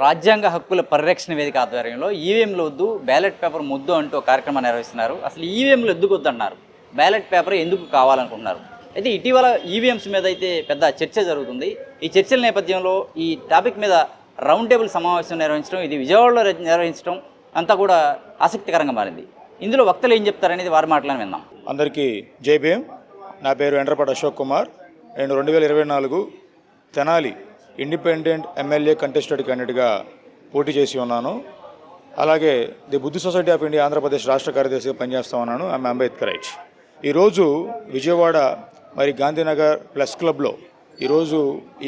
రాజ్యాంగ హక్కుల పరిరక్షణ వేదిక ఆధ్వర్యంలో ఈవీఎంలు వద్దు బ్యాలెట్ పేపర్ ముద్దు అంటూ కార్యక్రమాన్ని నిర్వహిస్తున్నారు. అసలు ఈవీఎంలు ఎందుకు వద్దు అంటున్నారు, బ్యాలెట్ పేపర్ ఎందుకు కావాలనుకుంటున్నారు? అయితే ఇటీవల ఈవీఎంస్ మీద అయితే పెద్ద చర్చ జరుగుతుంది. ఈ చర్చల నేపథ్యంలో ఈ టాపిక్ మీద రౌండ్ టేబుల్ సమావేశం నిర్వహించడం, ఇది విజయవాడలో నిర్వహించడం అంతా కూడా ఆసక్తికరంగా మారింది. ఇందులో వక్తలు ఏం చెప్తారనేది వారి మాటలను విందాం. అందరికీ జై భీమ్. నా పేరు ఎండ్రపాటి అశోక్ కుమార్. నేను 2024 తెనాలి ఇండిపెండెంట్ ఎమ్మెల్యే కంటెస్టెడ్ క్యాండిడేట్గా పోటీ చేసి ఉన్నాను. అలాగే the Buddha society of India Andhra Pradesh రాష్ట్ర కార్యదర్శిగా పనిచేస్తూ ఉన్నాను. I'm Ambedkar right. ఈరోజు విజయవాడ గాంధీనగర్ ప్లస్ క్లబ్లో ఈరోజు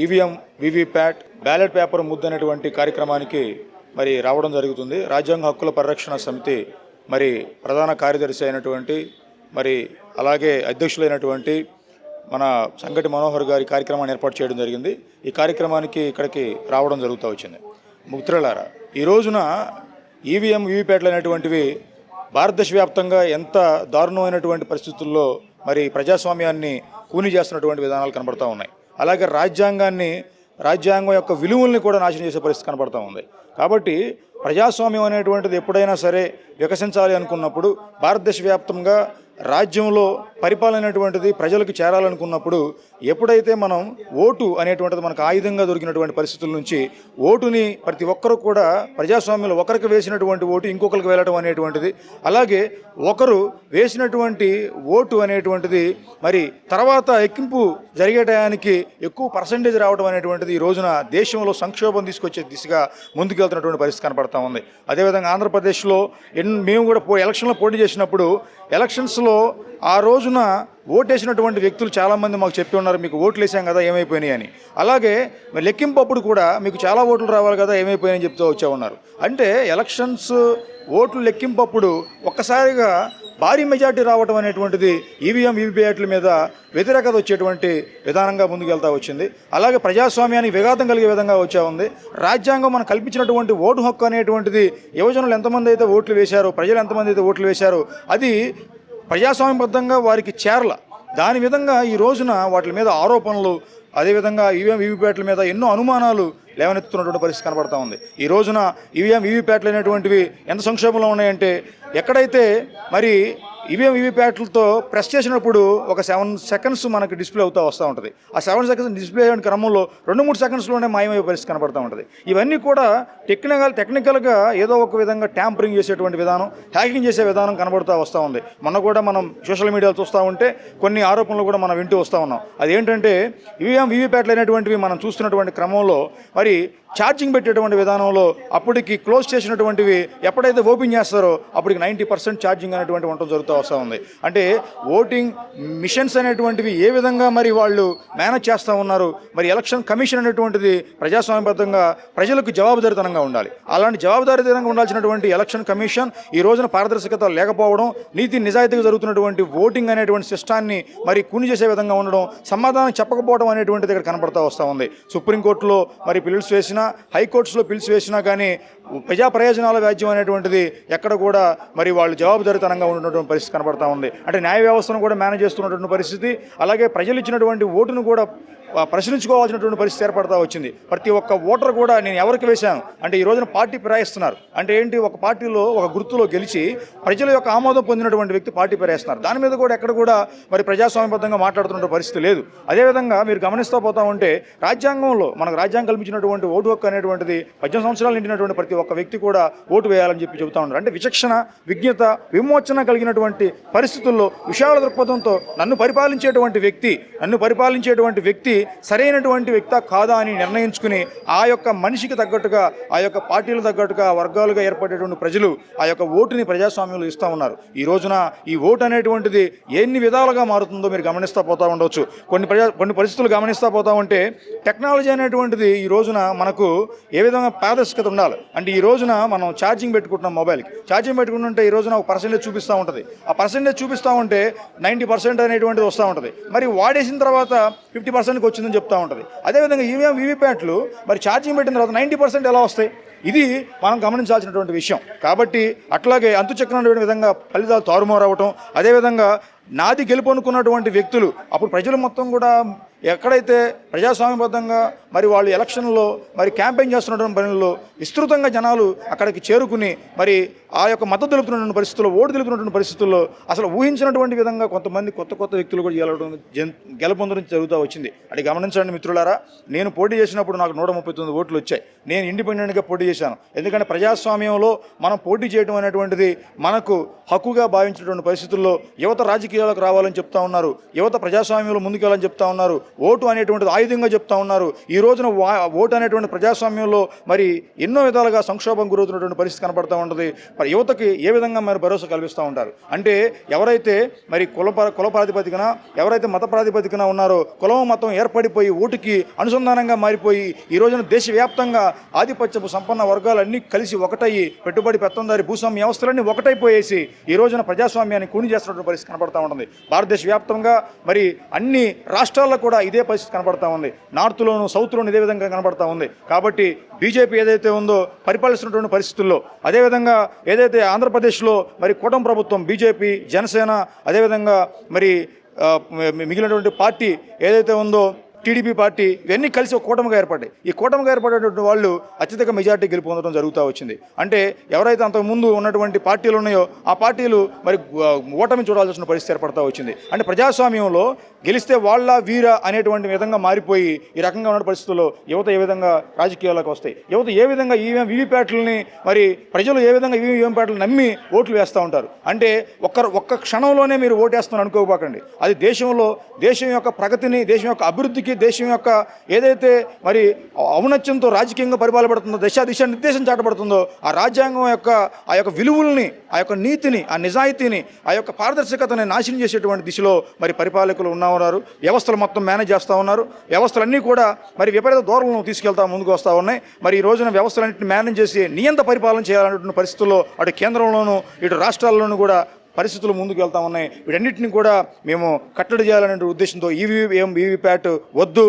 ఈవీఎం వీవీప్యాట్ బ్యాలెట్ పేపర్ ముద్దు అనేటువంటి కార్యక్రమానికి రావడం జరుగుతుంది. రాజ్యాంగ హక్కుల పరిరక్షణ సమితి ప్రధాన కార్యదర్శి అయినటువంటి అలాగే అధ్యక్షులైనటువంటి మన సంగటి మనోహర్ గారి కార్యక్రమాన్ని ఏర్పాటు చేయడం జరిగింది. ఈ కార్యక్రమానికి ఇక్కడికి రావడం జరుగుతూ వచ్చింది. మిత్రులారా, ఈ రోజున ఈవీఎం వీవీప్యాట్లు అనేటువంటివి భారతదేశ వ్యాప్తంగా ఎంత దారుణమైనటువంటి పరిస్థితుల్లో ప్రజాస్వామ్యాన్ని కూని చేస్తున్నటువంటి విధానాలు కనబడుతూ ఉన్నాయి. అలాగే రాజ్యాంగం యొక్క విలువల్ని కూడా నాశనం చేసే పరిస్థితి కనబడుతూ ఉంది. కాబట్టి ప్రజాస్వామ్యం అనేటువంటిది ఎప్పుడైనా సరే వికసించాలి అనుకున్నప్పుడు, భారతదేశ వ్యాప్తంగా రాజ్యంలో పరిపాలన అనేటువంటిది ప్రజలకు చేరాలనుకున్నప్పుడు, ఎప్పుడైతే మనం ఓటు అనేటువంటిది మనకు ఆయుధంగా దొరికినటువంటి పరిస్థితుల నుంచి ఓటుని ప్రతి ఒక్కరు కూడా ప్రజాస్వామ్యంలో ఒకరికి వేసినటువంటి ఓటు ఇంకొకరికి వెళ్ళడం అనేటువంటిది, అలాగే ఒకరు వేసినటువంటి ఓటు అనేటువంటిది తర్వాత ఎక్కింపు జరిగే టయానికి ఎక్కువ పర్సంటేజ్ రావడం అనేటువంటిది ఈ రోజున దేశంలో సంక్షోభం తీసుకొచ్చే దిశగా ముందుకెళ్తున్నటువంటి పరిస్థితి కనపడతా ఉంది. అదేవిధంగా ఆంధ్రప్రదేశ్లో మేము కూడా ఎలక్షన్లో పోటీ చేసినప్పుడు ఎలక్షన్స్లో ఆ రోజున ఓటేసినటువంటి వ్యక్తులు చాలామంది మాకు చెప్పి ఉన్నారు, మీకు ఓట్లు వేసాం కదా ఏమైపోయినాయి అని. అలాగే లెక్కింపు అప్పుడు కూడా మీకు చాలా ఓట్లు రావాలి కదా ఏమైపోయినాయని చెప్తూ వచ్చా ఉన్నారు. అంటే ఎలక్షన్స్ ఓట్లు లెక్కింపప్పుడు ఒక్కసారిగా భారీ మెజార్టీ రావడం అనేటువంటిది ఈవీఎం వీవీప్యాట్ల మీద వ్యతిరేకత వచ్చేటువంటి విధానంగా ముందుకెళ్తా వచ్చింది. అలాగే ప్రజాస్వామ్యానికి విఘాతం కలిగే విధంగా వచ్చా ఉంది. రాజ్యాంగం మనం కల్పించినటువంటి ఓటు హక్కు అనేటువంటిది యువజనులు ఎంతమంది అయితే ఓట్లు వేశారో, ప్రజలు ఎంతమంది అయితే ఓట్లు వేశారో అది ప్రజాస్వామ్యబద్ధంగా వారికి చేరల. దాని విధంగా ఈ రోజున వాటి మీద ఆరోపణలు, అదేవిధంగా ఈవీఎం వీవీప్యాట్ల మీద ఎన్నో అనుమానాలు లేవనెత్తుతున్నటువంటి పరిస్థితి కనబడతా ఉంది. ఈ రోజున ఈవీఎం వీవీప్యాట్లు అనేటువంటివి ఎంత సంక్షోభంలో ఉన్నాయంటే, ఎక్కడైతే ఈవీఎం వీవీప్యాట్లతో ప్రెస్ చేసినప్పుడు ఒక 7 సెకండ్స్ మనకు డిస్ప్లే అవుతూ వస్తూ ఉంటుంది. ఆ 7 సెకండ్స్ డిస్ప్లే అయిన క్రమంలో 2-3 సెకండ్స్లోనే మాయమయ్యే పరిస్థితి కనబడుతూ ఉంటుంది. ఇవన్నీ కూడా టెక్నికల్గా ఏదో ఒక విధంగా ట్యాంపరింగ్ చేసేటువంటి విధానం, హ్యాకింగ్ చేసే విధానం కనబడుతూ వస్తూ ఉంది. మొన్న కూడా మనం సోషల్ మీడియాలో చూస్తూ ఉంటే కొన్ని ఆరోపణలు కూడా మనం వింటూ వస్తూ ఉన్నాం. అదేంటంటే ఈవీఎం వీవీప్యాట్లు అనేటువంటివి మనం చూస్తున్నటువంటి క్రమంలో ఛార్జింగ్ పెట్టేటువంటి విధానంలో అప్పటికి క్లోజ్ చేసినటువంటివి ఎప్పుడైతే ఓపెన్ చేస్తారో అప్పటికి 90% ఛార్జింగ్ అనేటువంటి ఉండటం జరుగుతూ వస్తూ ఉంది. అంటే ఓటింగ్ మిషన్స్ అనేటువంటివి ఏ విధంగా వాళ్ళు మేనేజ్ చేస్తూ ఉన్నారు. ఎలక్షన్ కమిషన్ అనేటువంటిది ప్రజాస్వామ్యబద్ధంగా ప్రజలకు జవాబుదారీతనంగా ఉండాలి. అలాంటి జవాబుదారీతనంగా ఉండాల్సినటువంటి ఎలక్షన్ కమిషన్ ఈ రోజున పారదర్శకత లేకపోవడం, నీతి నిజాయితీగా జరుగుతున్నటువంటి ఓటింగ్ అనేటువంటి సిస్టాన్ని కూని చేసే విధంగా ఉండడం, సమాధానం చెప్పకపోవడం అనేటువంటిది ఇక్కడ కనబడుతూ వస్తూ ఉంది. సుప్రీంకోర్టులో పిల్స్ వేసినా, హైకోర్ట్స్లో పిల్స్ వేసినా కానీ ప్రజా ప్రయోజనాల వ్యాజ్యం అనేటువంటిది ఎక్కడ కూడా వాళ్ళు జవాబుదారీతనంగా ఉన్నటువంటి పరిస్థితి కనబడతా ఉంది. అంటే న్యాయ వ్యవస్థను కూడా మేనేజ్ చేస్తున్నటువంటి పరిస్థితి, అలాగే ప్రజలు ఇచ్చినటువంటి ఓటును కూడా ప్రశ్నించుకోవాల్సినటువంటి పరిస్థితి ఏర్పడతా వచ్చింది. ప్రతి ఒక్క ఓటర్ కూడా నేను ఎవరికి వేశాను అంటే ఈ రోజున పార్టీ ఫిరాయిస్తున్నారు. అంటే ఏంటి, ఒక పార్టీలో ఒక గుర్తులో గెలిచి ప్రజల యొక్క ఆమోదం పొందినటువంటి వ్యక్తి పార్టీ ఫిరాయిస్తున్నారు. దాని మీద కూడా ఎక్కడ కూడా ప్రజాస్వామ్యబద్ధంగా మాట్లాడుతున్న పరిస్థితి లేదు. అదేవిధంగా మీరు గమనిస్తూ పోతా ఉంటే రాజ్యాంగంలో మనకు రాజ్యాంగం కల్పించినటువంటి ఓటు హక్కు అనేటువంటిది 18 సంవత్సరాలు నిండినటువంటి ప్రతి ఒక్క వ్యక్తి కూడా ఓటు వేయాలని చెబుతూ ఉన్నారు. అంటే విచక్షణ, విజ్ఞత, విమోచన కలిగినటువంటి పరిస్థితుల్లో విశాల దృక్పథంతో నన్ను పరిపాలించేటువంటి వ్యక్తి సరైనటువంటి వ్యక్తి కాదా అని నిర్ణయించుకుని ఆ యొక్క మనిషికి తగ్గట్టుగా, ఆ యొక్క పార్టీలు తగ్గట్టుగా వర్గాలుగా ఏర్పడేటువంటి ప్రజలు ఆ యొక్క ఓటుని ప్రజాస్వామ్యంలో ఇస్తూ ఉన్నారు. ఈ రోజున ఈ ఓటు అనేటువంటిది ఎన్ని విధాలుగా మారుతుందో మీరు గమనిస్తూ పోతూ ఉండవచ్చు. కొన్ని పరిస్థితులు గమనిస్తూ పోతా ఉంటే టెక్నాలజీ అనేటువంటిది ఈ రోజున మనకు ఏ విధంగా పారదర్శకత ఉండాలి అంటే, ఈ రోజున మనం ఛార్జింగ్ పెట్టుకుంటున్నాం, మొబైల్కి ఛార్జింగ్ పెట్టుకుంటుంటే ఈ రోజున ఒక పర్సెంటేజ్ చూపిస్తూ ఉంటుంది. ఆ పర్సెంటేజ్ చూపిస్తూ ఉంటే 90% అనేటువంటిది వస్తూ ఉంటుంది. వాడేసిన తర్వాత 50% వచ్చిందని చెప్తా ఉంటుంది. అదేవిధంగా ఈవీఎం వీవీప్యాట్లు ఛార్జింగ్ పెట్టిన తర్వాత 90% ఎలా వస్తాయి? ఇది మనం గమనించాల్సినటువంటి విషయం. కాబట్టి అట్లాగే అంతుచక్రమైన విధంగా ఫలితాలు తారుమారవటం, అదేవిధంగా నాది గెలుపు అనుకున్నటువంటి వ్యక్తులు అప్పుడు ప్రజలు మొత్తం కూడా ఎక్కడైతే ప్రజాస్వామ్యబద్ధంగా మరి వాళ్ళు ఎలక్షన్లో మరి క్యాంపెయిన్ చేస్తున్నటువంటి పనుల్లో విస్తృతంగా జనాలు అక్కడికి చేరుకుని మరి ఆ యొక్క మద్దతు తెలుపుతున్నటువంటి పరిస్థితుల్లో, ఓటు తెలుపుతున్నటువంటి పరిస్థితుల్లో అసలు ఊహించినటువంటి విధంగా కొంతమంది కొత్త వ్యక్తులు కూడా గెలుపొందడం జరుగుతూ వచ్చింది. అది గమనించండి మిత్రులారా. నేను పోటీ చేసినప్పుడు నాకు 139 ఓట్లు వచ్చాయి. నేను ఇండిపెండెంట్గా పోటీ చేశాను. ఎందుకంటే ప్రజాస్వామ్యంలో మనం పోటీ చేయడం అనేటువంటిది మనకు హక్కుగా భావించినటువంటి పరిస్థితుల్లో యువత రాజకీయాలకు రావాలని చెప్తా ఉన్నారు, యువత ప్రజాస్వామ్యంలో ముందుకెళ్ళాలని చెప్తా ఉన్నారు, ఓటు అనేటువంటిది ఆయుధంగా చెప్తా ఉన్నారు. ఈ రోజున ఓటు అనేటువంటి ప్రజాస్వామ్యంలో మరి ఎన్నో విధాలుగా సంక్షోభం గురవుతున్నటువంటి పరిస్థితి కనపడతా ఉంటుంది. మరి యువతకి ఏ విధంగా మరి భరోసా కల్పిస్తూ ఉంటారు అంటే ఎవరైతే మరి కుల ప్రాతిపదికన, ఎవరైతే మత ప్రాతిపదికన ఉన్నారో కులం మతం ఏర్పడిపోయి ఓటుకి అనుసంధానంగా మారిపోయి ఈ రోజున దేశవ్యాప్తంగా ఆధిపత్యపు సంపన్న వర్గాలన్నీ కలిసి ఒకటయ్యి పెట్టుబడి పెత్తందారి భూస్వామ్య వ్యవస్థలన్నీ ఒకటైపోయేసి ఈ రోజున ప్రజాస్వామ్యాన్ని కూని చేస్తున్నటువంటి పరిస్థితి కనపడతా ఉంటుంది. భారతదేశ వ్యాప్తంగా మరి అన్ని రాష్ట్రాల్లో కూడా ఇదే పరిస్థితి కనపడతా ఉంది. నార్త్లోను సౌత్లోను ఇదే విధంగా కనపడతా ఉంది. కాబట్టి బీజేపీ ఏదైతే ఉందో పరిపాలిస్తున్నటువంటి పరిస్థితుల్లో, అదేవిధంగా ఏదైతే ఆంధ్రప్రదేశ్లో మరి కూటమి ప్రభుత్వం బీజేపీ, జనసేన, అదేవిధంగా మరి మిగిలినటువంటి పార్టీ ఏదైతే ఉందో టీడీపీ పార్టీ, ఇవన్నీ కలిసి ఒక కూటమిగా ఏర్పడ్డాయి. ఈ కూటమిగా ఏర్పడేటువంటి వాళ్ళు అత్యధిక మెజార్టీ గెలుపొందడం జరుగుతూ వచ్చింది. అంటే ఎవరైతే అంతకుముందు ఉన్నటువంటి పార్టీలు ఉన్నాయో ఆ పార్టీలు మరి ఓటమి చూడాల్సిన పరిస్థితి ఏర్పడతా వచ్చింది. అంటే ప్రజాస్వామ్యంలో గెలిస్తే వాళ్ళ వీర అనేటువంటి విధంగా మారిపోయి ఈ రకంగా ఉన్న పరిస్థితుల్లో యువత ఏ విధంగా రాజకీయాలకు వస్తాయి, యువత ఏ విధంగా వీవీప్యాట్లని మరి ప్రజలు ఏ విధంగా వీవీప్యాట్లు నమ్మి ఓట్లు వేస్తూ ఉంటారు. అంటే ఒక్క క్షణంలోనే మీరు ఓటేస్తున్నారు అనుకోబాకండి. అది దేశం యొక్క ప్రగతిని, దేశం యొక్క అభివృద్ధికి, దేశం యొక్క ఏదైతే మరి ఔన్నత్యంతో రాజకీయంగా పరిపాలపడుతుందో, దిశ నిర్దేశం చాటబడుతుందో ఆ రాజ్యాంగం యొక్క ఆ యొక్క విలువల్ని, ఆ యొక్క నీతిని, ఆ నిజాయితీని, ఆ యొక్క పారదర్శకతని నాశనం చేసేటువంటి దిశలో మరి పరిపాలకులు ఉన్నారు. వ్యవస్థలు మొత్తం మేనేజ్ చేస్తూ ఉన్నారు. వ్యవస్థలన్నీ కూడా మరి విపరీత ధోరణులను తీసుకెళ్తా ముందుకు వస్తూ ఉన్నాయి. మరి ఈ రోజున వ్యవస్థలన్నింటినీ మేనేజ్ చేసి నియంత పరిపాలన చేయాలనేటువంటి పరిస్థితుల్లో అటు కేంద్రంలోనూ ఇటు రాష్ట్రాల్లోనూ కూడా పరిస్థితులు ముందుకు వెళ్తా ఉన్నాయి. వీటన్నిటిని కూడా మేము కట్టడి చేయాలనే ఉద్దేశంతో వీవీప్యాట్ వద్దు,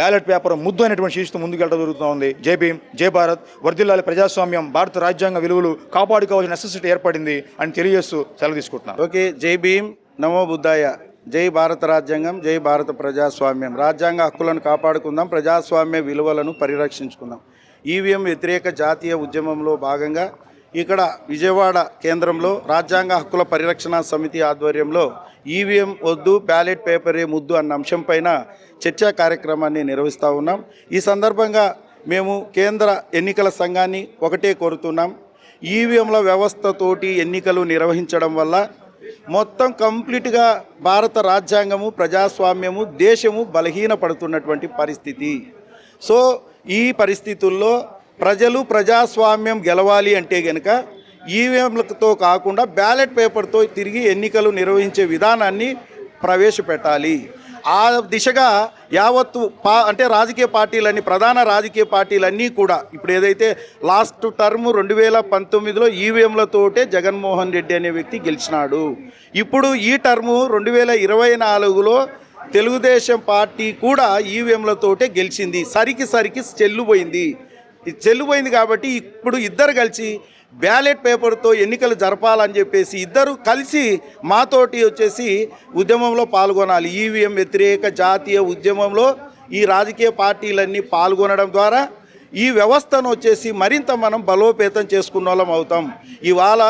బ్యాలెట్ పేపర్ ముద్దు అనేటువంటి శీర్షితో ముందుకెళ్ళడం జరుగుతూ ఉంది. జై భీమ్, జై భారత్, వర్ధిల్లాలి ప్రజాస్వామ్యం, భారత రాజ్యాంగ విలువలు కాపాడుకోవాల్సిన నెసెసిటీ ఏర్పడింది అని తెలియజేస్తూ సెలవు తీసుకుంటున్నాను. ఓకే, జై భీమ్, నమో బుద్ధాయ. జై భారత రాజ్యాంగం, జై భారత ప్రజాస్వామ్యం. రాజ్యాంగ హక్కులను కాపాడుకుందాం, ప్రజాస్వామ్య విలువలను పరిరక్షించుకుందాం. ఈవీఎం వ్యతిరేక జాతీయ ఉద్యమంలో భాగంగా ఇక్కడ విజయవాడ కేంద్రంలో రాజ్యాంగ హక్కుల పరిరక్షణ సమితి ఆధ్వర్యంలో ఈవీఎం వద్దు, బ్యాలెట్ పేపరే ముద్దు అన్న అంశంపైన చర్చా కార్యక్రమాన్ని నిర్వహిస్తూ ఉన్నాం. ఈ సందర్భంగా మేము కేంద్ర ఎన్నికల సంఘాన్ని ఒకటే కోరుతున్నాం. ఈవీఎంల వ్యవస్థతోటి ఎన్నికలు నిర్వహించడం వల్ల మొత్తం కంప్లీట్గా భారత రాజ్యాంగము, ప్రజాస్వామ్యము, దేశము బలహీనపడుతున్నటువంటి పరిస్థితి. సో ఈ పరిస్థితుల్లో ప్రజలు ప్రజాస్వామ్యం గెలవాలి అంటే కనుక ఈవీఎంలతో కాకుండా బ్యాలెట్ పేపర్తో తిరిగి ఎన్నికలు నిర్వహించే విధానాన్ని ప్రవేశపెట్టాలి. ఆ దిశగా యావత్తు అంటే రాజకీయ పార్టీలన్నీ, ప్రధాన రాజకీయ పార్టీలన్నీ కూడా ఇప్పుడు ఏదైతే లాస్ట్ టర్మ్ 2019లో ఈవీఎంలతోటే జగన్మోహన్ రెడ్డి అనే వ్యక్తి గెలిచినాడు. ఇప్పుడు ఈ టర్ము 2024లో తెలుగుదేశం పార్టీ కూడా ఈవీఎంలతోటే గెలిచింది. సరికి చెల్లుపోయింది కాబట్టి ఇప్పుడు ఇద్దరు కలిసి బ్యాలెట్ పేపర్తో ఎన్నికలు జరపాలని చెప్పేసి ఇద్దరు కలిసి మాతోటి వచ్చేసి ఉద్యమంలో పాల్గొనాలి. ఈవీఎం వ్యతిరేక జాతీయ ఉద్యమంలో ఈ రాజకీయ పార్టీలన్నీ పాల్గొనడం ద్వారా ఈ వ్యవస్థను వచ్చేసి మరింత మనం బలోపేతం చేసుకున్న వాళ్ళం అవుతాం. ఇవాళ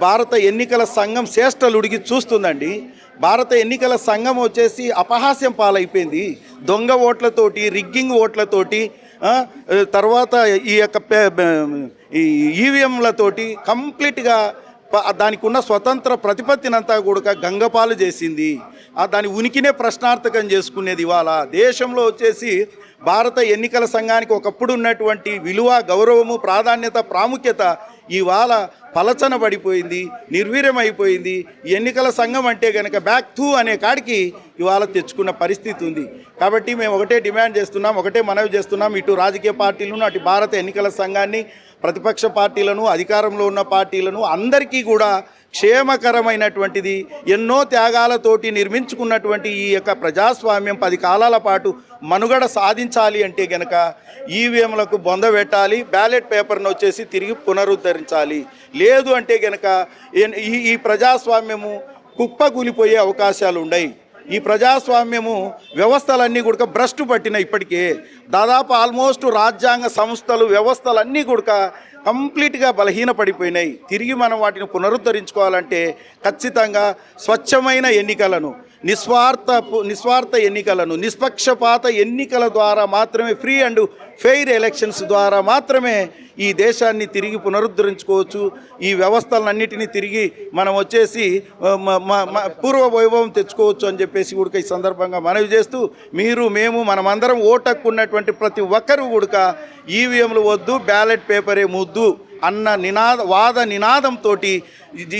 భారత ఎన్నికల సంఘం శ్రేష్టలుడికి చూస్తుందండి. భారత ఎన్నికల సంఘం వచ్చేసి అపహాస్యం పాలైపోయింది. దొంగ ఓట్లతోటి, రిగ్గింగ్ ఓట్లతోటి, తర్వాత ఈ యొక్క ఈవీఎంలతోటి కంప్లీట్గా దానికి ఉన్న స్వతంత్ర ప్రతిపత్తినంతా కూడా గంగపాలు చేసింది. దాని ఉనికినే ప్రశ్నార్థకం చేసుకునేది. ఇవాళ దేశంలో వచ్చేసి భారత ఎన్నికల సంఘానికి ఒకప్పుడు ఉన్నటువంటి విలువ, గౌరవము, ప్రాధాన్యత, ప్రాముఖ్యత ఇవాళ పలచనబడిపోయింది, నిర్వీర్యమైపోయింది. ఎన్నికల సంఘం అంటే కనుక బ్యాక్ టు అనే కాడికి ఇవాళ తెచ్చుకున్న పరిస్థితి ఉంది. కాబట్టి మేము ఒకటే డిమాండ్ చేస్తున్నాం, ఒకటే మనవి చేస్తున్నాం. ఇటు రాజకీయ పార్టీలను, అటు భారత ఎన్నికల సంఘాన్ని, ప్రతిపక్ష పార్టీలను, అధికారంలో ఉన్న పార్టీలను అందరికీ కూడా క్షేమకరమైనటువంటిది, ఎన్నో త్యాగాలతోటి నిర్మించుకున్నటువంటి ఈ యొక్క ప్రజాస్వామ్యం 10 కాలాల పాటు మనుగడ సాధించాలి అంటే గనక ఈవీఎంలకు బొంద పెట్టాలి, బ్యాలెట్ పేపర్ను వచ్చేసి తిరిగి పునరుద్ధరించాలి. లేదు అంటే గనక ఈ ప్రజాస్వామ్యము కుప్పకూలిపోయే అవకాశాలు ఉన్నాయి. ఈ ప్రజాస్వామ్యము వ్యవస్థలన్నీ కూడా భ్రష్టు పట్టిన ఇప్పటికే దాదాపు ఆల్మోస్ట్ రాజ్యాంగ సంస్థలు వ్యవస్థలన్నీ కూడా కంప్లీట్గా బలహీనపడిపోయినాయి. తిరిగి మనం వాటిని పునరుద్ధరించుకోవాలంటే ఖచ్చితంగా స్వచ్ఛమైన ఎన్నికలను, నిస్వార్థ ఎన్నికలను, నిష్పక్షపాత ఎన్నికల ద్వారా మాత్రమే, ఫ్రీ అండ్ ఫెయిర్ ఎలక్షన్స్ ద్వారా మాత్రమే ఈ దేశాన్ని తిరిగి పునరుద్ధరించుకోవచ్చు. ఈ వ్యవస్థలన్నిటినీ తిరిగి మనం వచ్చేసి పూర్వ వైభవం తెచ్చుకోవచ్చు అని చెప్పేసి కూడా ఈ సందర్భంగా మనవి చేస్తూ, మీరు మేము మనమందరం ఓటక్కు ఉన్నటువంటి ప్రతి ఒక్కరూ కూడా ఈవీఎంలు వద్దు, బ్యాలెట్ పేపరే ముద్దు అన్న వాద నినాదంతో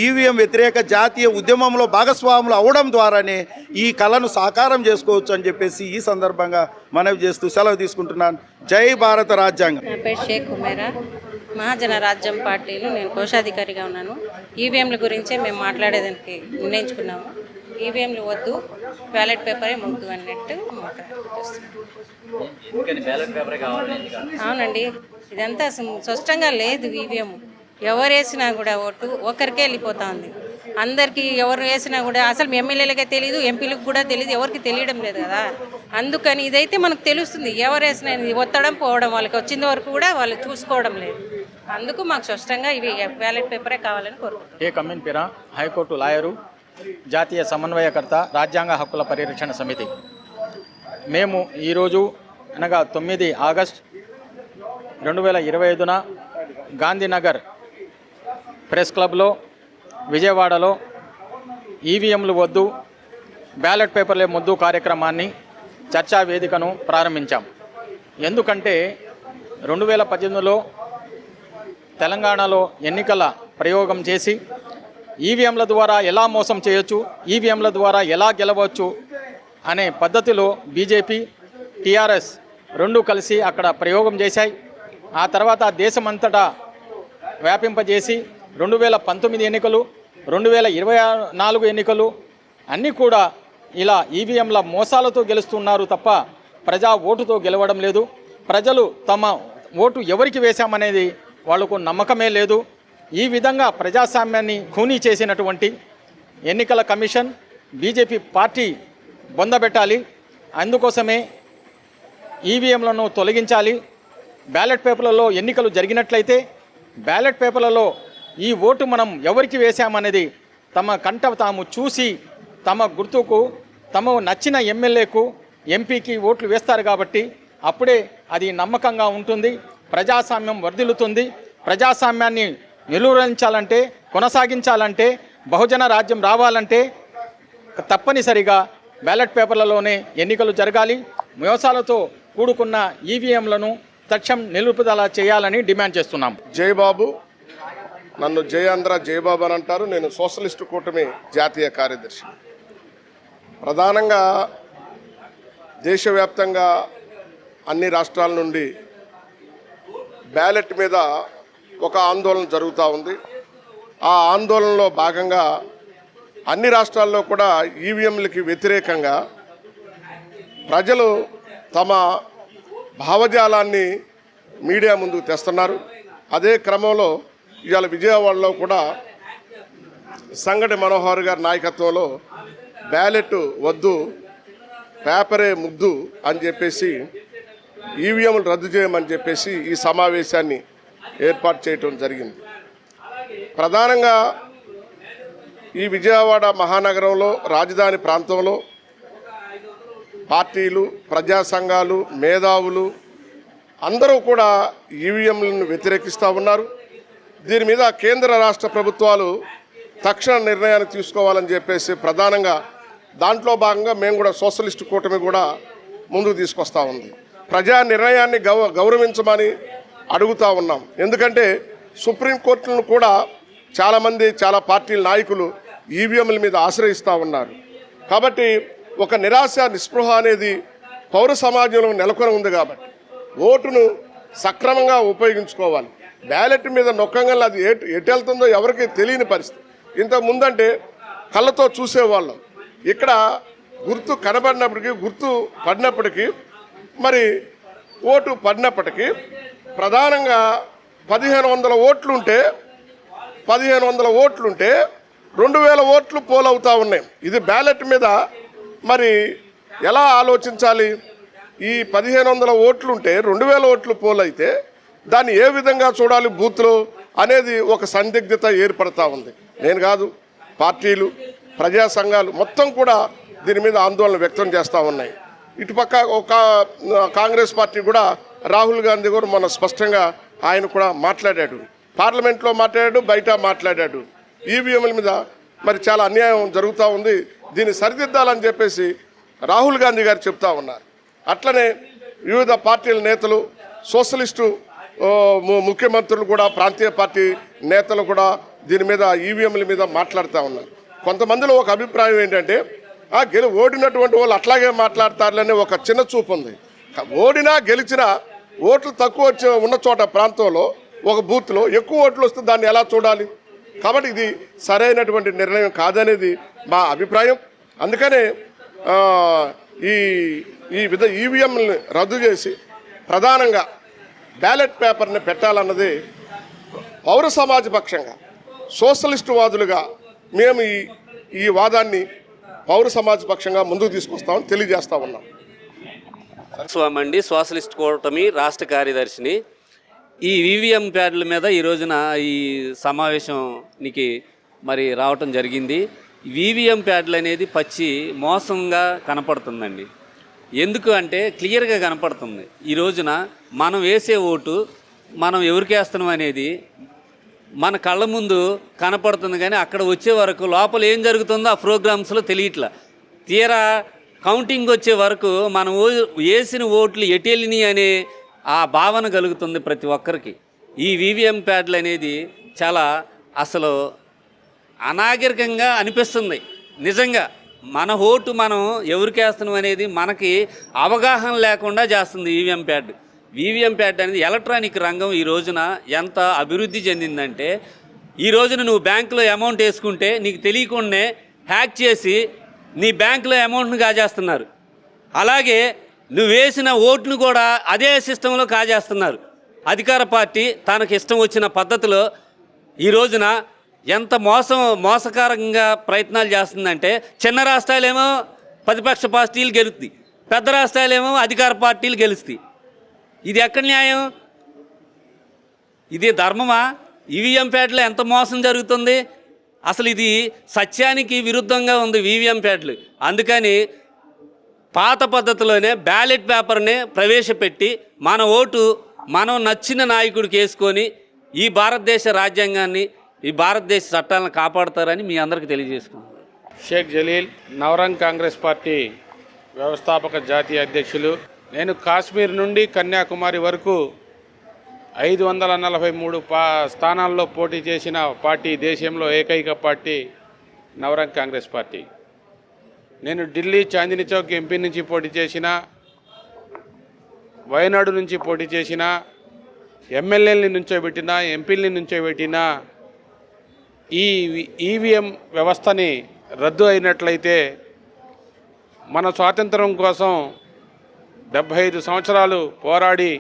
ఈవీఎం వ్యతిరేక జాతీయ ఉద్యమంలో భాగస్వాములు అవడం ద్వారానే ఈ కళను సాకారం చేసుకోవచ్చు అని చెప్పేసి ఈ సందర్భంగా మనవి చేస్తూ సెలవు తీసుకుంటున్నాను. జై భారత రాజ్యాంగం. నా పేరు షేక్ హుమేరా, మహాజన రాజ్యం పార్టీలో నేను కోశాధికారిగా ఉన్నాను. ఈవీఎంల గురించే మేము మాట్లాడేదానికి నిర్ణయించుకున్నాము. ఈవీఎంలు వద్దు, బ్యాలెట్ పేపరే ముద్దు అన్నట్టు అవునండి. ఇదంతా స్పష్టంగా లేదు. ఈవీఎం ఎవరు వేసినా కూడా ఓటు ఒకరికే వెళ్ళిపోతా ఉంది. అందరికీ ఎవరు వేసినా కూడా అసలు ఎమ్మెల్యేలకే తెలియదు, ఎంపీలకు కూడా తెలియదు, ఎవరికి తెలియడం లేదు కదా. అందుకని ఇదైతే మనకు తెలుస్తుంది ఎవరు వేసినా, ఇది ఒత్తడం పోవడం, వాళ్ళకి వచ్చిన వరకు కూడా వాళ్ళు చూసుకోవడం లేదు. అందుకు మాకు స్పష్టంగా ఇవి బ్యాలెట్ పేపరే కావాలని కోరుకుంటున్నాం. ఏ కమ్మిన్ పిరా, హైకోర్టు లాయరు, జాతీయ సమన్వయకర్త, రాజ్యాంగ హక్కుల పరిరక్షణ సమితి. మేము ఈరోజు అనగా 9 ఆగస్ట్ 2025న గాంధీనగర్ ప్రెస్ క్లబ్లో విజయవాడలో ఈవీఎంలు వద్దు, బ్యాలెట్ పేపర్లే ముద్దు కార్యక్రమాన్ని, చర్చా వేదికను ప్రారంభించాం. ఎందుకంటే 2018లో తెలంగాణలో ఎన్నికల ప్రయోగం చేసి ఈవీఎంల ద్వారా ఎలా మోసం చేయొచ్చు, ఈవీఎంల ద్వారా ఎలా గెలవచ్చు అనే పద్ధతిలో బీజేపీ, టీఆర్ఎస్ రెండు కలిసి అక్కడ ప్రయోగం చేశాయి. ఆ తర్వాత దేశమంతటా వ్యాపింపజేసి 2019 ఎన్నికలు, 2024 ఎన్నికలు అన్నీ కూడా ఇలా ఈవీఎంల మోసాలతో గెలుస్తున్నారు తప్ప ప్రజా ఓటుతో గెలవడం లేదు. ప్రజలు తమ ఓటు ఎవరికి వేశామనేది వాళ్లకు నమ్మకమే లేదు. ఈ విధంగా ప్రజాస్వామ్యాన్ని ఖూనీ చేసినటువంటి ఎన్నికల కమిషన్, బీజేపీ పార్టీ బొందబెట్టాలి. అందుకోసమే ఈవీఎంలను తొలగించాలి. బ్యాలెట్ పేపర్లలో ఎన్నికలు జరిగినట్లయితే బ్యాలెట్ పేపర్లలో ఈ ఓటు మనం ఎవరికి వేశామనేది తమ కంట తాము చూసి తమ గుర్తుకు, తమ నచ్చిన ఎమ్మెల్యేకు, ఎంపీకి ఓట్లు వేస్తారు. కాబట్టి అప్పుడే అది నమ్మకంగా ఉంటుంది, ప్రజాస్వామ్యం వర్ధిల్లుతుంది. ప్రజాస్వామ్యాన్ని నిలువరించాలంటే, కొనసాగించాలంటే, బహుజన రాజ్యం రావాలంటే తప్పనిసరిగా బ్యాలెట్ పేపర్లలోనే ఎన్నికలు జరగాలి. మోసాలతో కూడుకున్న ఈవీఎంలను తక్షణం నిలుపుదల చేయాలని డిమాండ్ చేస్తున్నాం. జయబాబు, నన్ను జయాంధ్ర జయబాబు అని అంటారు. నేను సోషలిస్టు కూటమి జాతీయ కార్యదర్శి. ప్రధానంగా దేశవ్యాప్తంగా అన్ని రాష్ట్రాల నుండి బ్యాలెట్ మీద ఒక ఆందోళన జరుగుతూ ఉంది. ఆ ఆందోళనలో భాగంగా అన్ని రాష్ట్రాల్లో కూడా ఈవీఎంలకి వ్యతిరేకంగా ప్రజలు తమ భావజాలాన్ని మీడియా ముందుకు తెస్తున్నారు. అదే క్రమంలో ఇవాళ విజయవాడలో కూడా సంగటి మనోహర్ గారి నాయకత్వంలో బ్యాలెట్ వద్దు, పేపరే ముద్దు అని చెప్పేసి ఈవీఎంలు రద్దు చేయమని చెప్పేసి ఈ సమావేశాన్ని ఏర్పాటు చేయటం జరిగింది. ప్రధానంగా ఈ విజయవాడ మహానగరంలో, రాజధాని ప్రాంతంలో పార్టీలు, ప్రజా సంఘాలు, మేధావులు అందరూ కూడా ఈవీఎంలను వ్యతిరేకిస్తూ ఉన్నారు. దీని మీద కేంద్ర రాష్ట్ర ప్రభుత్వాలు తక్షణ నిర్ణయాన్ని తీసుకోవాలని చెప్పేసి ప్రధానంగా దాంట్లో భాగంగా మేము కూడా సోషలిస్టు కూటమి కూడా ముందుకు తీసుకొస్తూ ఉంది. ప్రజా నిర్ణయాన్ని గౌరవించమని అడుగుతూ ఉన్నాం. ఎందుకంటే సుప్రీంకోర్టులను కూడా చాలామంది, చాలా పార్టీల నాయకులు ఈవీఎంల మీద ఆశ్రయిస్తూ ఉన్నారు. కాబట్టి ఒక నిరాశ, నిస్పృహ అనేది పౌర సమాజంలో నెలకొని ఉంది. కాబట్టి ఓటును సక్రమంగా ఉపయోగించుకోవాలి. బ్యాలెట్ మీద నొక్కంగా అది ఎటు వెళ్తుందో ఎవరికి తెలియని పరిస్థితి. ఇంతకు ముందంటే కళ్ళతో చూసేవాళ్ళం. ఇక్కడ గుర్తు కనబడినప్పటికీ, గుర్తు పడినప్పటికీ, మరి ఓటు పడినప్పటికీ ప్రధానంగా 1500 ఓట్లుంటే 2000 ఓట్లు పోలవుతూ ఉన్నాయి. ఇది బ్యాలెట్ మీద మరి ఎలా ఆలోచించాలి? ఈ 1500 ఓట్లుంటే 2000 ఓట్లు పోలైతే దాన్ని ఏ విధంగా చూడాలి బూత్లో అనేది ఒక సందిగ్ధత ఏర్పడతా ఉంది. నేను కాదు, పార్టీలు, ప్రజా సంఘాలు మొత్తం కూడా దీని మీద ఆందోళన వ్యక్తం చేస్తూ ఉన్నాయి. ఇటుపక్క ఒక కాంగ్రెస్ పార్టీ కూడా రాహుల్ గాంధీ కూడా మన స్పష్టంగా ఆయన కూడా మాట్లాడాడు, పార్లమెంట్లో మాట్లాడాడు, బయట మాట్లాడాడు. ఈవీఎంల మీద మరి చాలా అన్యాయం జరుగుతూ ఉంది, దీన్ని సరిదిద్దాలని చెప్పేసి రాహుల్ గాంధీ గారు చెప్తా ఉన్నారు. అట్లనే వివిధ పార్టీల నేతలు, సోషలిస్టు ముఖ్యమంత్రులు కూడా, ప్రాంతీయ పార్టీ నేతలు కూడా దీని మీద ఈవీఎంల మీద మాట్లాడుతూ ఉన్నారు. కొంతమందిలో ఒక అభిప్రాయం ఏంటంటే ఓడినటువంటి వాళ్ళు అట్లాగే మాట్లాడతారులనే ఒక చిన్న చూపు ఉంది. ఓడినా గెలిచినా ఓట్లు తక్కువ ఉన్న చోట ప్రాంతంలో ఒక బూత్లో ఎక్కువ ఓట్లు వస్తే దాన్ని ఎలా చూడాలి? కాబట్టి ఇది సరైనటువంటి నిర్ణయం కాదనేది మా అభిప్రాయం. అందుకనే ఈవీఎంని రద్దు చేసి ప్రధానంగా బ్యాలెట్ పేపర్ని పెట్టాలన్నది పౌర సమాజ పక్షంగా, సోషలిస్టు వాదులుగా మేము ఈ వాదాన్ని పౌర సమాజ పక్షంగా ముందుకు తీసుకొస్తామని తెలియజేస్తా ఉన్నాం. స్వామండి, సోషలిస్ట్ కూటమి రాష్ట్ర కార్యదర్శిని. ఈ ఈవీఎం ప్యాడ్ల మీద ఈ రోజున ఈ సమావేశానికి మరి రావటం జరిగింది. ఈవీఎం ప్యాడ్లు అనేది పచ్చి మోసంగా కనపడుతుందండి. ఎందుకు అంటే క్లియర్గా కనపడుతుంది. ఈ రోజున మనం వేసే ఓటు మనం ఎవరికి వేస్తున్నాం అనేది మన కళ్ళ ముందు కనపడుతుంది, కానీ అక్కడ వచ్చే వరకు లోపల ఏం జరుగుతుందో ఆ ప్రోగ్రామ్స్లో తెలియట్లా. తీరా కౌంటింగ్ వచ్చే వరకు మనం వేసిన ఓట్లు ఎటెళ్ళినాయి అనే ఆ భావన కలుగుతుంది ప్రతి ఒక్కరికి. ఈ ఈవీఎం ప్యాడ్లు అనేది చాలా అసలు అనాగరికంగా అనిపిస్తుంది. నిజంగా మన ఓటు మనం ఎవరికి వేస్తున్నాం అనేది మనకి అవగాహన లేకుండా చేస్తుంది ఈవీఎం ప్యాడ్. ఈవీఎం ప్యాడ్ అనేది ఎలక్ట్రానిక్ రంగం ఈ రోజున ఎంత అభివృద్ధి చెందిందంటే, ఈ రోజున నువ్వు బ్యాంకులో అమౌంట్ వేసుకుంటే నీకు తెలియకుండానే హ్యాక్ చేసి నీ బ్యాంకులో అమౌంట్ను కాజేస్తున్నారు. అలాగే నువ్వు వేసిన ఓటును కూడా అదే సిస్టంలో కాజేస్తున్నారు. అధికార పార్టీ తనకు ఇష్టం వచ్చిన పద్ధతిలో ఈ రోజున ఎంత మోసకరంగా ప్రయత్నాలు చేస్తుందంటే, చిన్న రాష్ట్రాలేమో ప్రతిపక్ష పార్టీలు గెలుస్తాయి, పెద్ద రాష్ట్రాలేమో అధికార పార్టీలు గెలుస్తాయి. ఇది ఎక్కడ న్యాయం? ఇది ధర్మమా? ఈవీఎం ప్యాడ్లో ఎంత మోసం జరుగుతుంది? అసలు ఇది సత్యానికి విరుద్ధంగా ఉంది ఈవీఎం ప్యాడ్లు. అందుకని పాత పద్ధతిలోనే బ్యాలెట్ పేపర్ని ప్రవేశపెట్టి మన ఓటు మనం నచ్చిన నాయకుడికి వేసుకొని ఈ భారతదేశ రాజ్యాంగాన్ని, ఈ భారతదేశ చట్టాలను కాపాడుతారని మీ అందరికీ తెలియజేసుకున్నాను. షేక్ జలీల్, నవరంగ్ కాంగ్రెస్ పార్టీ వ్యవస్థాపక జాతీయ అధ్యక్షులు. నేను కాశ్మీర్ నుండి కన్యాకుమారి వరకు 543 స్థానాల్లో పోటీ చేసిన పార్టీ దేశంలో ఏకైక పార్టీ నవరంగ్ కాంగ్రెస్ పార్టీ. నేను ఢిల్లీ చాందిని చౌక్ ఎంపీ నుంచి పోటీ చేసిన, వయనాడు నుంచి పోటీ చేసిన, ఎమ్మెల్యేలని నుంచోబెట్టిన, ఎంపీలని నుంచోబెట్టిన ఈ ఈవీఎం వ్యవస్థని రద్దు అయినట్లయితే మన స్వాతంత్రం కోసం 75 సంవత్సరాలు పోరాడి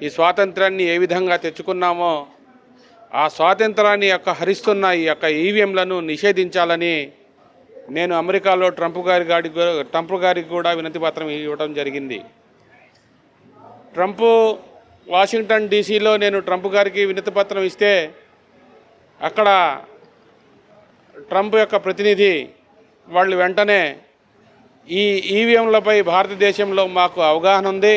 ఈ స్వాతంత్రాన్ని ఏ విధంగా తెచ్చుకున్నామో ఆ స్వాతంత్రాన్ని హరిస్తున్న ఈ ఈవీఎంలను నిషేధించాలని నేను అమెరికాలో ట్రంప్ గారికి కూడా వినతి పత్రం ఇవ్వడం జరిగింది. వాషింగ్టన్ డీసీలో నేను ట్రంప్ గారికి వినతి పత్రం ఇస్తే అక్కడ ట్రంప్ ప్రతినిధి వాళ్ళు వెంటనే ఈ ఈవీఎంలపై భారతదేశంలో మాకు అవగాహన ఉంది,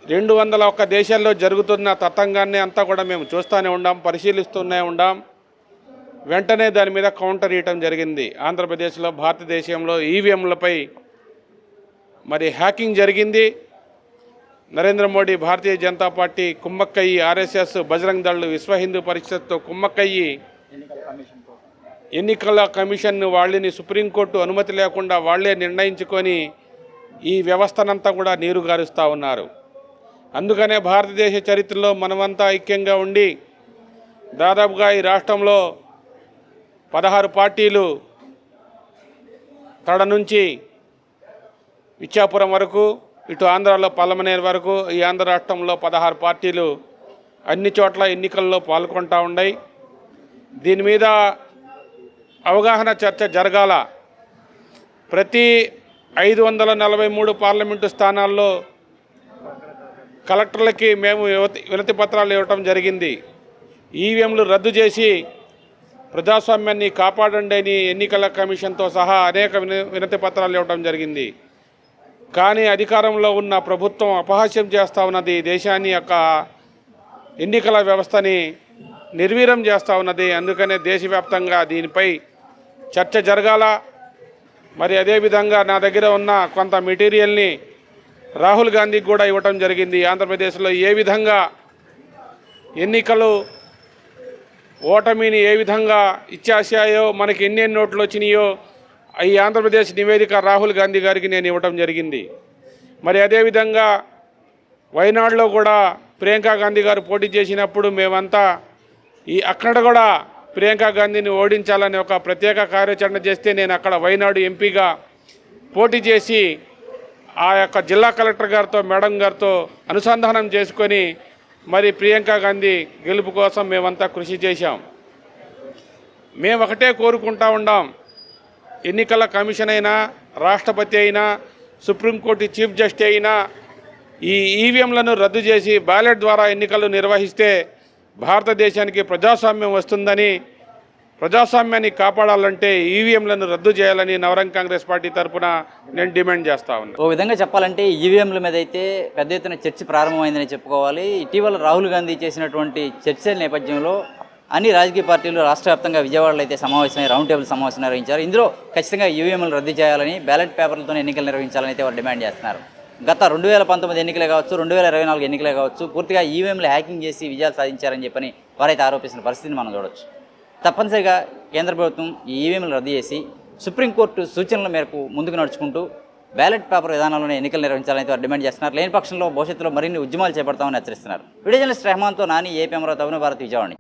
201 దేశాల్లో జరుగుతున్న తతంగాన్ని అంతా కూడా మేము చూస్తూనే ఉన్నాం, పరిశీలిస్తూనే ఉన్నాం. వెంటనే దాని మీద కౌంటర్ ఇవ్వటం జరిగింది. ఆంధ్రప్రదేశ్లో భారతదేశంలో ఈవీఎంలపై మరి హ్యాకింగ్ జరిగింది. నరేంద్ర మోడీ, భారతీయ జనతా పార్టీ కుమ్మక్కయ్యి, ఆర్ఎస్ఎస్, బజరంగ్ దళ్, విశ్వ హిందూ పరిషత్తో కుమ్మక్కయ్యి ఎన్నికల కమిషన్ను వాళ్ళని సుప్రీంకోర్టు అనుమతి లేకుండా వాళ్లే నిర్ణయించుకొని ఈ వ్యవస్థనంతా కూడా నీరుగారుస్తూ ఉన్నారు. అందుకనే భారతదేశ చరిత్రలో మనమంతా ఐక్యంగా ఉండి దాదాపుగా ఈ రాష్ట్రంలో 16 పార్టీలు తడ నుంచి ఇచ్చాపురం వరకు, ఇటు ఆంధ్రాలో పల్లమనేరు వరకు, ఈ ఆంధ్ర రాష్ట్రంలో 16 పార్టీలు అన్ని చోట్ల ఎన్నికల్లో పాల్గొంటూ ఉన్నాయి. దీని మీద అవగాహన చర్చ జరగాల. ప్రతి 543 పార్లమెంటు స్థానాల్లో కలెక్టర్లకి మేము వినతి పత్రాలు ఇవ్వటం జరిగింది. ఈవీఎంలు రద్దు చేసి ప్రజాస్వామ్యాన్ని కాపాడండి అని ఎన్నికల కమిషన్తో సహా అనేక వినతి పత్రాలు ఇవ్వటం జరిగింది. కానీ అధికారంలో ఉన్న ప్రభుత్వం అపహాస్యం చేస్తూ ఉన్నది, దేశాన్ని యొక్క ఎన్నికల వ్యవస్థని నిర్వీర్యం చేస్తూ ఉన్నది. అందుకనే దేశవ్యాప్తంగా దీనిపై చర్చ జరగాల. మరి అదేవిధంగా నా దగ్గర ఉన్న కొంత మెటీరియల్ని రాహుల్ గాంధీకి కూడా ఇవ్వటం జరిగింది. ఆంధ్రప్రదేశ్లో ఏ విధంగా ఎన్నికలు ఓటమిని ఏ విధంగా ఇచ్చేసాయో, మనకి ఎన్ని నోట్లు వచ్చినాయో ఈ ఆంధ్రప్రదేశ్ నివేదిక రాహుల్ గాంధీ గారికి నేను ఇవ్వటం జరిగింది. మరి అదేవిధంగా వైనాడులో కూడా ప్రియాంక గాంధీ గారు పోటీ చేసినప్పుడు మేమంతా అక్కడ కూడా ప్రియాంక గాంధీని ఓడించాలని ఒక ప్రత్యేక కార్యాచరణ చేస్తే నేను అక్కడ వైనాడు ఎంపీగా పోటీ చేసి ఆ యొక్క జిల్లా కలెక్టర్ గారితో మేడం గారితో అనుసంధానం చేసుకొని మరి ప్రియాంక గాంధీ గెలుపు కోసం మేమంతా కృషి చేశాం. మేము ఒకటే కోరుకుంటా ఉన్నాం, ఎన్నికల కమిషన్ అయినా, రాష్ట్రపతి అయినా, సుప్రీంకోర్టు చీఫ్ జస్టిస్ అయినా ఈ ఈవీఎంలను రద్దు చేసి బ్యాలెట్ ద్వారా ఎన్నికలు నిర్వహిస్తే భారతదేశానికి ప్రజాస్వామ్యం వస్తుందని, ప్రజాస్వామ్యాన్ని కాపాడాలంటే ఈవీఎంలను రద్దు చేయాలని నవరంగ్ కాంగ్రెస్ పార్టీ తరఫున నేను డిమాండ్ చేస్తా ఉన్నాను. ఓ విధంగా చెప్పాలంటే ఈవీఎంల మీద అయితే పెద్ద ఎత్తున చర్చ ప్రారంభమైందని చెప్పుకోవాలి. ఇటీవల రాహుల్ గాంధీ చేసినటువంటి చర్చల నేపథ్యంలో అన్ని రాజకీయ పార్టీలు రాష్ట్ర వ్యాప్తంగా విజయవాడలో అయితే సమావేశమై రౌండ్ టేబుల్ సమావేశం నిర్వహించారు. ఇందులో ఖచ్చితంగా ఈవీఎంలు రద్దు చేయాలని, బ్యాలెట్ పేపర్లతో ఎన్నికలు నిర్వహించాలని అయితే వారు డిమాండ్ చేస్తున్నారు. గత 2019 ఎన్నికలే కావచ్చు, 2024 ఎన్నికలే కావచ్చు, పూర్తిగా ఈవీఎంలు హ్యాకింగ్ చేసి విజయాలు సాధించారని చెప్పని వారైతే ఆరోపిస్తున్న పరిస్థితిని మనం చూడవచ్చు. తప్పనిసరిగా కేంద్ర ప్రభుత్వం ఈ ఈవీఎంలు రద్దు చేసి సుప్రీంకోర్టు సూచనల మేరకు ముందుకు నడుచుకుంటూ బ్యాలెట్ పేపర్ విధానంలోనే ఎన్నికలు నిర్వహించాలని వారు డిమాండ్ చేస్తున్నారు. లేని పక్షంలో భవిష్యత్తులో మరిన్ని ఉద్యమాలు చేపడతామని హెచ్చరిస్తున్నారు. వీడియో జర్నలిస్ట్ రెహమాన్తో నాని, ఏపీ అమరావతి, భారత్, విజయవాడ.